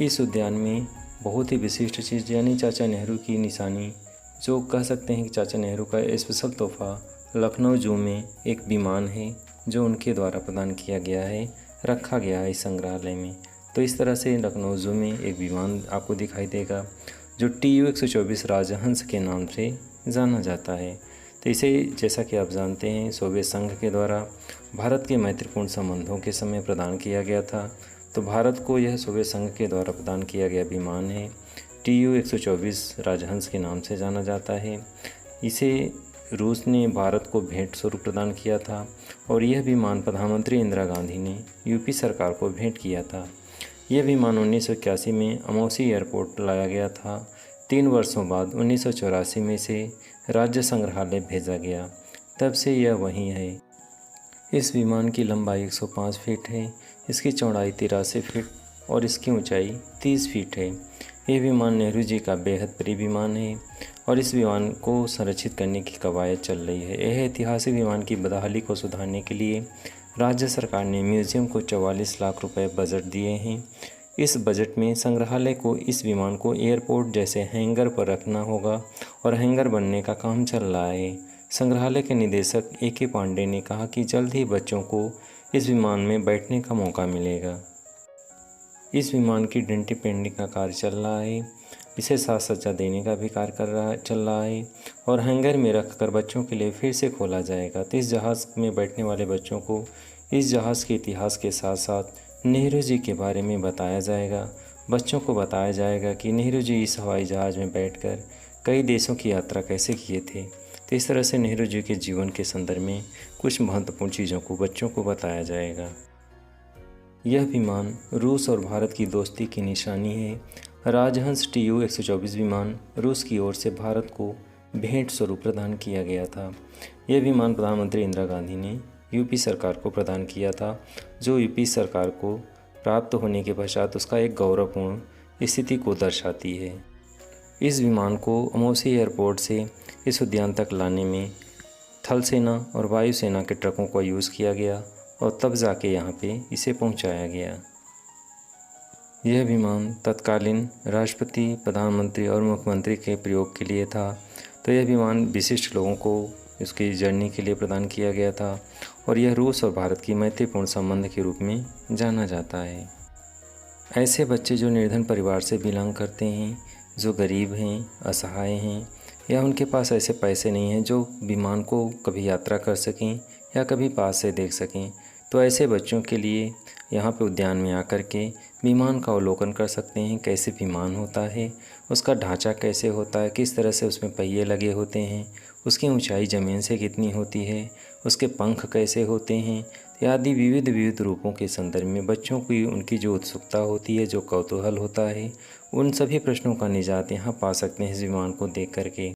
इस उद्यान में बहुत ही विशिष्ट चीज़ यानी चाचा नेहरू की निशानी, जो कह सकते हैं कि चाचा नेहरू का स्पेशल तोहफ़ा लखनऊ ज़ू में एक विमान है जो उनके द्वारा प्रदान किया गया है, रखा गया है इस संग्रहालय में। तो इस तरह से लखनऊ ज़ू में एक विमान आपको दिखाई देगा जो TU-124 राजहंस के नाम से जाना जाता है। तो इसे जैसा कि आप जानते हैं सोवियत संघ के द्वारा भारत के मैत्रीपूर्ण संबंधों के समय प्रदान किया गया था। तो भारत को यह सोवियत संघ के द्वारा प्रदान किया गया विमान है TU-124 राजहंस के नाम से जाना जाता है। इसे रूस ने भारत को भेंट स्वरूप प्रदान किया था और यह विमान प्रधानमंत्री इंदिरा गांधी ने यूपी सरकार को भेंट किया था। यह विमान 1981 में अमौसी एयरपोर्ट लाया गया था। 3 वर्षों बाद 1984 में से राज्य संग्रहालय भेजा गया, तब से यह वहीं है। इस विमान की लंबाई 105 फीट है, इसकी चौड़ाई 83 फीट और इसकी ऊंचाई 30 फीट है। यह विमान नेहरू जी का बेहद प्रिय विमान है और इस विमान को संरक्षित करने की कवायद चल रही है। यह ऐतिहासिक विमान की बदहाली को सुधारने के लिए राज्य सरकार ने म्यूज़ियम को 44 लाख रुपए बजट दिए हैं। इस बजट में संग्रहालय को इस विमान को एयरपोर्ट जैसे हैंगर पर रखना होगा और हैंगर बनने का काम चल रहा है। संग्रहालय के निदेशक AK पांडे ने कहा कि जल्द ही बच्चों को इस विमान में बैठने का मौका मिलेगा। इस विमान की डेंटिंग पेंटिंग का कार्य चल रहा है, इसे साज सज्जा देने का भी कार्य चल रहा है और हैंगर में रखकर बच्चों के लिए फिर से खोला जाएगा। तो इस जहाज़ में बैठने वाले बच्चों को इस जहाज़ के इतिहास के साथ साथ नेहरू जी के बारे में बताया जाएगा। बच्चों को बताया जाएगा कि नेहरू जी इस हवाई जहाज़ में बैठकर कई देशों की यात्रा कैसे किए थे। तो इस तरह से नेहरू जी के जीवन के संदर्भ में कुछ महत्वपूर्ण चीज़ों को बच्चों को बताया जाएगा। यह विमान रूस और भारत की दोस्ती की निशानी है। राजहंस TU-124 विमान रूस की ओर से भारत को भेंट स्वरूप प्रदान किया गया था। यह विमान प्रधानमंत्री इंदिरा गांधी ने यूपी सरकार को प्रदान किया था, जो यूपी सरकार को प्राप्त होने के पश्चात उसका एक गौरवपूर्ण स्थिति को दर्शाती है। इस विमान को अमौसी एयरपोर्ट से इस उद्यान तक लाने में थल सेना और वायुसेना के ट्रकों का यूज़ किया गया और तब जाके यहाँ पे इसे पहुँचाया गया। यह विमान तत्कालीन राष्ट्रपति, प्रधानमंत्री और मुख्यमंत्री के प्रयोग के लिए था। तो यह विमान विशिष्ट लोगों को इसकी जर्नी के लिए प्रदान किया गया था और यह रूस और भारत की मैत्रीपूर्ण संबंध के रूप में जाना जाता है। ऐसे बच्चे जो निर्धन परिवार से बिलोंग करते हैं, जो गरीब हैं, असहाय हैं या उनके पास ऐसे पैसे नहीं हैं जो विमान को कभी यात्रा कर सकें या कभी पास से देख सकें, तो ऐसे बच्चों के लिए यहाँ पे उद्यान में आकर के विमान का अवलोकन कर सकते हैं। कैसे विमान होता है, उसका ढांचा कैसे होता है, किस तरह से उसमें पहिए लगे होते हैं, उसकी ऊंचाई ज़मीन से कितनी होती है, उसके पंख कैसे होते हैं आदि विविध रूपों के संदर्भ में बच्चों की उनकी जो उत्सुकता होती है, जो कौतूहल होता है, उन सभी प्रश्नों का निजात यहाँ पा सकते हैं इस विमान को देख करके।